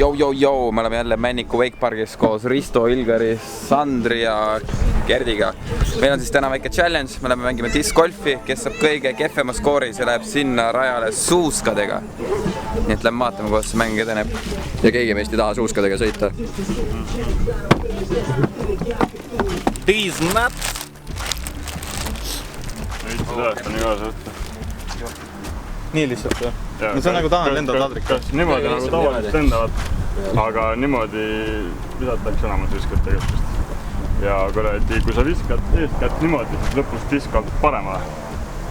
Jou, me oleme jälle Männiku Wakepargis koos Risto, Ilgari, Sandri ja Gerdiga. Meil on siis täna väike challenge, me oleme mängime discgolfi, kes saab kõige kehvema skoori, see läheb sinna rajale suuskadega. Nii et lähme vaatame, kuidas see mäng edeneb. Ja keegi meist ei taha suuskadega sõita. These nuts! Nüüd telefoni kaasa võtta. Nii lihtsalt või? No see on nagu tahan lendavad ladrik. Kas niimoodi nagu tavaliselt lendavad, aga niimoodi visatakse enamus viskad tegelikult. Ja kui sa viskad eest kätt niimoodi, siis lõpus disk kaldub paremale.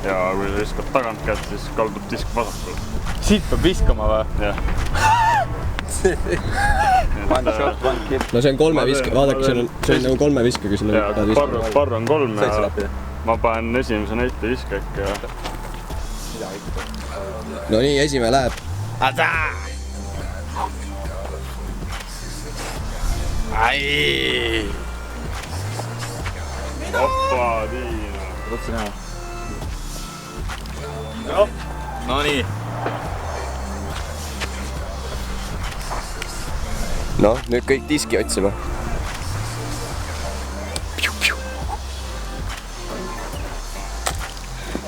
Ja kui sa viskad tagant kätt, siis kaldub disk vasakule. Siit peab viskama või? Jah. No see on kolme viske, vaadake, see on nagu kolme viske, kui selle pead viskama. Parr on 3 ja ma panen esimese näite viske äkki ja... No nii, esimene läheb. Ai! Hoppa, Tiina. Võtsin ära. No nii. No, nüüd kõik diski otsima.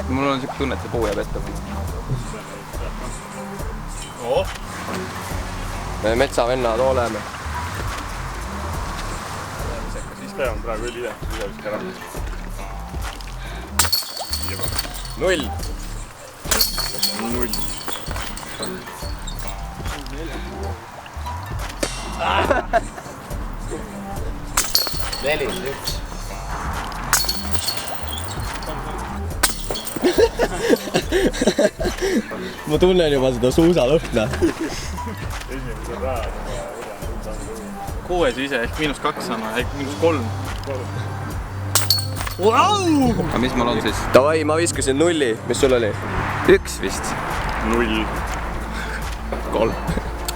Mul on siuke tunne, et see puu jääb ette. Me metsavennad oleme. Siis teevad praegu üli jah, ise viska ära. 0. 0. Neli, 1. Ma tunnen juba seda suusalõhna. Esimesel rajal. 6 ise ehk -2 on, ehk -3. Aga mis mul on siis? Davai, ma viskasin 0. Mis sul oli? 1 vist. 0. 3.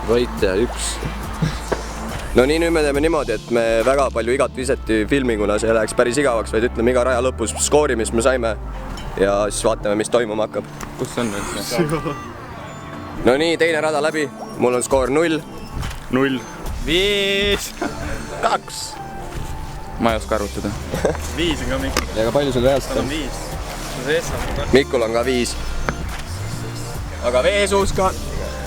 Võitja 1. No nii, nüüd me teeme niimoodi, et me väga palju igat viseti filmi, kuna see läheks päris igavaks, vaid ütleme iga raja lõpus skoori, mis me saime. Ja siis vaatame, mis toimuma hakkab. Kus see on nüüd? No nii, teine rada läbi. Mul on skoor 0. 0. 5. 2. Ma ei oska arvutada. 5 on ka Mikul. Ja ka palju sul reaalselt on? 5. Mikul on ka 5. Aga veesuuska.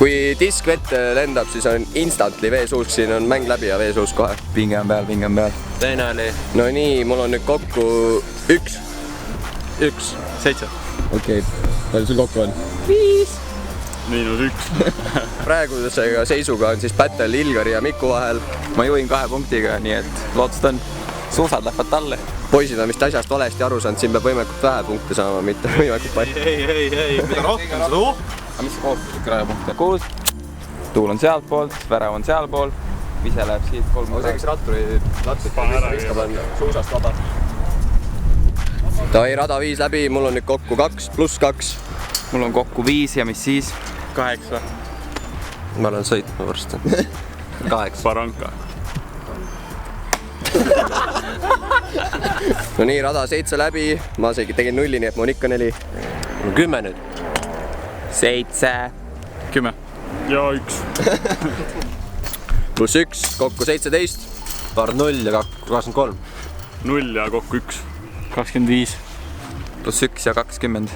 Kui disk vette lendab, siis on instantly veesuusk. Siin on mäng läbi ja veesuusk kohe. Pinge on peal. Teine oli. No nii, mul on nüüd kokku 1. 1. 7. Okei, palju sul kokku on? 5. -1. Praegusega seisuga on siis battle Ilgari ja Miku vahel. Ma juhin 2 punktiga, nii et lootust on. Suusad lähevad talle. Poisid on vist asjast valesti aru saanud, siin peab võimekalt vähe punkte saama, mitte võimekalt palju. Ei, mida rohkem seda Aga mis see kohustuslik rajapunkt? 6. Tuul on sealt poolt, värav on seal pool. Vise läheb siit 3. See, kes ratturid viskab, on suusast vaba. Davai, rada 5 läbi, mul on nüüd kokku 2 + 2. Mul on kokku 5 ja mis siis? 8. Ma olen sõitma varsti. 8. Baranka. No nii, rada 7 läbi. Ma tegin 0, nii et mul on ikka 4. 10 nüüd. 7. 10. Ja 1. + 1, kokku 17. Paar 0 ja 23. 0 ja kokku 1. 25. + 1 ja 20.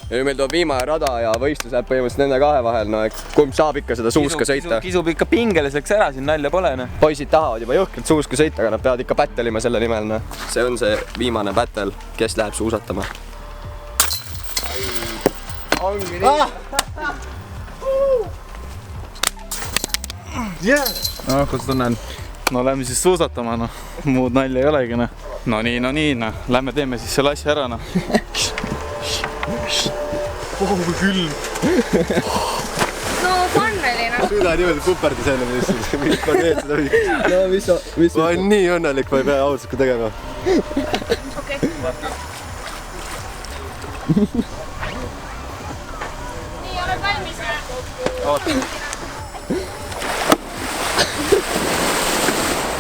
Ja nüüd meil tuleb viimane rada ja võistlus läheb põhimõtteliselt nende kahe vahel. No, kumb saab ikka seda suuska sõita? Kisub ikka pingeliseks ära, siin nalja pole. No. Poisid tahavad juba jõhkralt suuska sõita, aga nad peavad ikka battlema selle nimel. No. See on see viimane battle, kes läheb suusatama. Ongi nii. No, kus tunnen? No lähme siis suusatama, noh. Muud nalja ei olegi, noh. No nii, noh. Lähme teeme siis selle asja ära, noh. Kui külm. No fun oli, noh. Süda niimoodi puperdi selle, mis ma teed seda viiks. No mis ma olen nii õnnelik, ma ei pea ausalt tegema. Okei. Nii, oled valmis? Oota.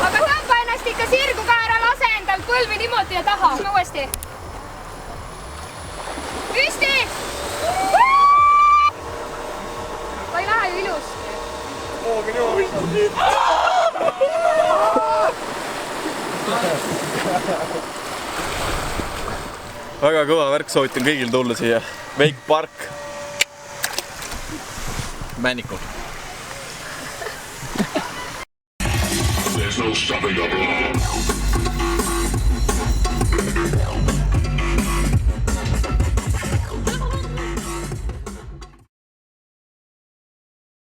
Aga tõmba ennast ikka sirgu ka ära, lase endal põlvi niimoodi ja taha. Uuesti. Püsti! Vai lähe ju ilus. väga kõva värk, soovitan kõigil tulla siia. Wake Park. Männiku. There's no stopping the blow.